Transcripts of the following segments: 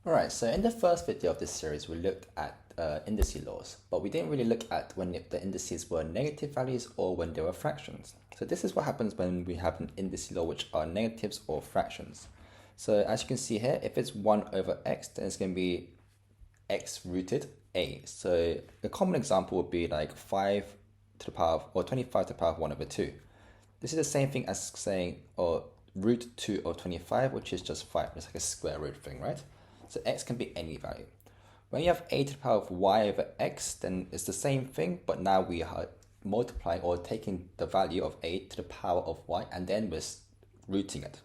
Alright, so in the first video of this series, we looked at indice laws, but we didn't really look at when the indices were negative values or when they were fractions. So this is what happens when we have an indice law which are negatives or fractions. So as you can see here, if it's 1 over x, then it's going to be x rooted a. So a common example would be like 5 to the power of, or 25 to the power of 1 over 2. This is the same thing as saying, or root 2 of 25, which is just 5. It's like a square root thing, right? So x can be any value. When you have a to the power of y over x, then it's the same thing, but now we are multiplying or taking the value of a to the power of y, and then we're rooting it.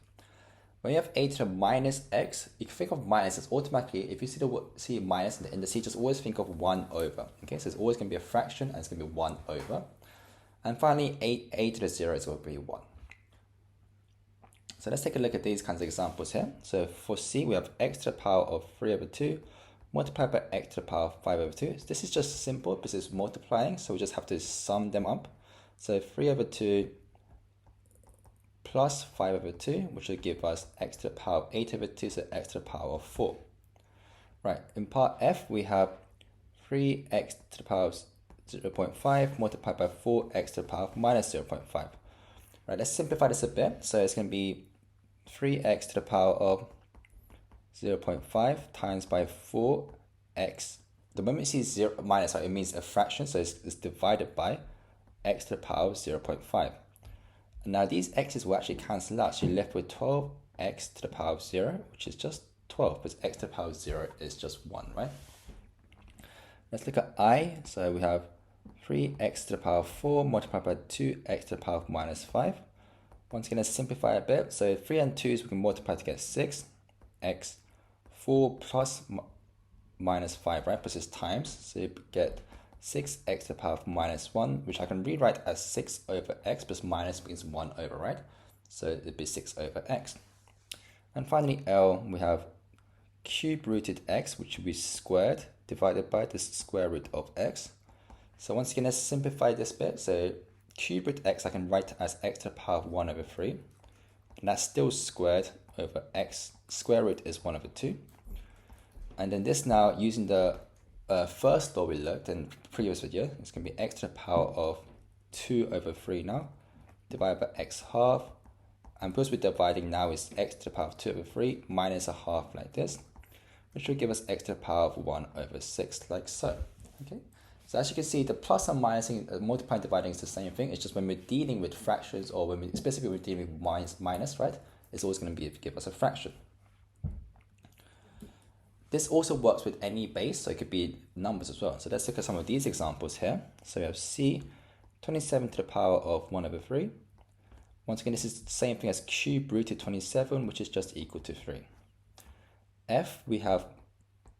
When you have a to the minus x, you can think of minus as automatically, if you see minus in the indice, just always think of 1 over. Okay, so it's always going to be a fraction, and it's going to be 1 over. And finally, a to the 0 is going to be 1. So let's take a look at these kinds of examples here. So for C, we have x to the power of 3 over 2 multiplied by x to the power of 5 over 2. So this is just simple because it's multiplying, so we just have to sum them up. So 3 over 2 plus 5 over 2, which will give us x to the power of 8 over 2, so x to the power of 4. Right, in part F, we have 3x to the power of 0.5 multiplied by 4x to the power of minus 0.5. Right, let's simplify this a bit. So it's going to be 3x to the power of 0.5 times by 4x. The moment you see 0 minus, it means a fraction, so it's divided by x to the power of 0.5. And now these x's will actually cancel out, so you're left with 12x to the power of 0, which is just 12, because x to the power of 0 is just 1, right? Let's look at I. So we have 3x to the power of 4 multiplied by 2x to the power of minus 5. Once again, let's simplify a bit. So 3 and 2's we can multiply to get 6. X 4 plus minus 5, right? Plus is times. So you get 6x to the power of minus 1, which I can rewrite as 6 over x plus minus means 1 over, right? So it'd be 6 over x. And finally, L, we have cube rooted x, which will be squared, divided by the square root of x. So once again, let's simplify this bit. So cube root x I can write as x to the power of 1 over 3. And that's still squared over x. Square root is 1 over 2. And then this now, using the first law we looked in the previous video, it's going to be x to the power of 2 over 3 now, divided by x half. And because we're dividing now, is x to the power of 2 over 3 minus a half like this, which will give us x to the power of 1 over 6, like so. Okay. So as you can see, the plus and minus, multiplying and dividing is the same thing. It's just when we're dealing with fractions, or when especially when we're dealing with minus, right? It's always going to give us a fraction. This also works with any base, so it could be numbers as well. So let's look at some of these examples here. So we have C, 27 to the power of 1 over 3. Once again, this is the same thing as cube rooted 27, which is just equal to 3. F, we have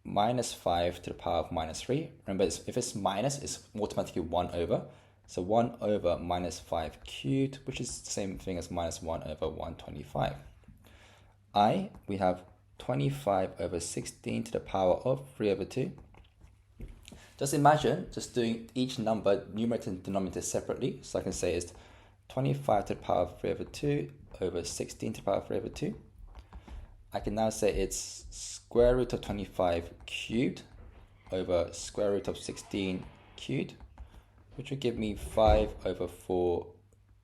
minus 5 to the power of minus 3. Remember, if it's minus, it's automatically 1 over. So 1 over minus 5 cubed, which is the same thing as minus 1 over 125. I, we have 25 over 16 to the power of 3 over 2. Just imagine just doing each number, numerator and denominator separately. So I can say it's 25 to the power of 3 over 2 over 16 to the power of 3 over 2. I can now say it's square root of 25 cubed over square root of 16 cubed, which would give me 5 over 4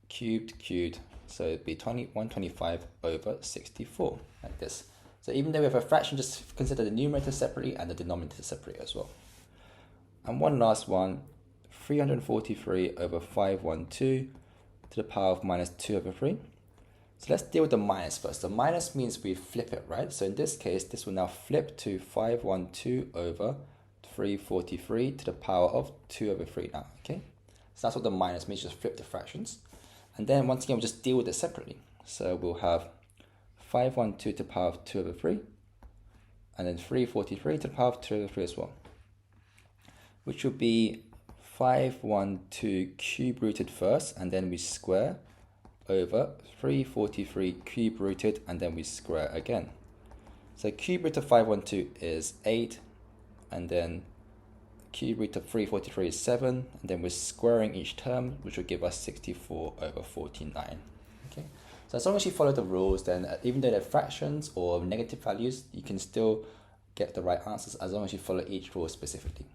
cubed. So it'd be 125 over 64, like this. So even though we have a fraction, just consider the numerator separately and the denominator separately as well. And one last one, 343 over 512 to the power of minus 2 over 3. So let's deal with the minus first. The minus means we flip it, right? So in this case, this will now flip to 512 over 343 to the power of 2 over 3 now, okay? So that's what the minus means, just flip the fractions. And then once again, we'll just deal with it separately. So we'll have 512 to the power of 2 over 3, and then 343 to the power of 2 over 3 as well, which will be 512 cube rooted first, and then we square over 343 cube rooted, and then we square again. So cube root of 512 is 8, and then cube root of 343 is 7, and then we're squaring each term, which will give us 64 over 49. Okay. So as long as you follow the rules, then even though they're fractions or negative values, you can still get the right answers as long as you follow each rule specifically.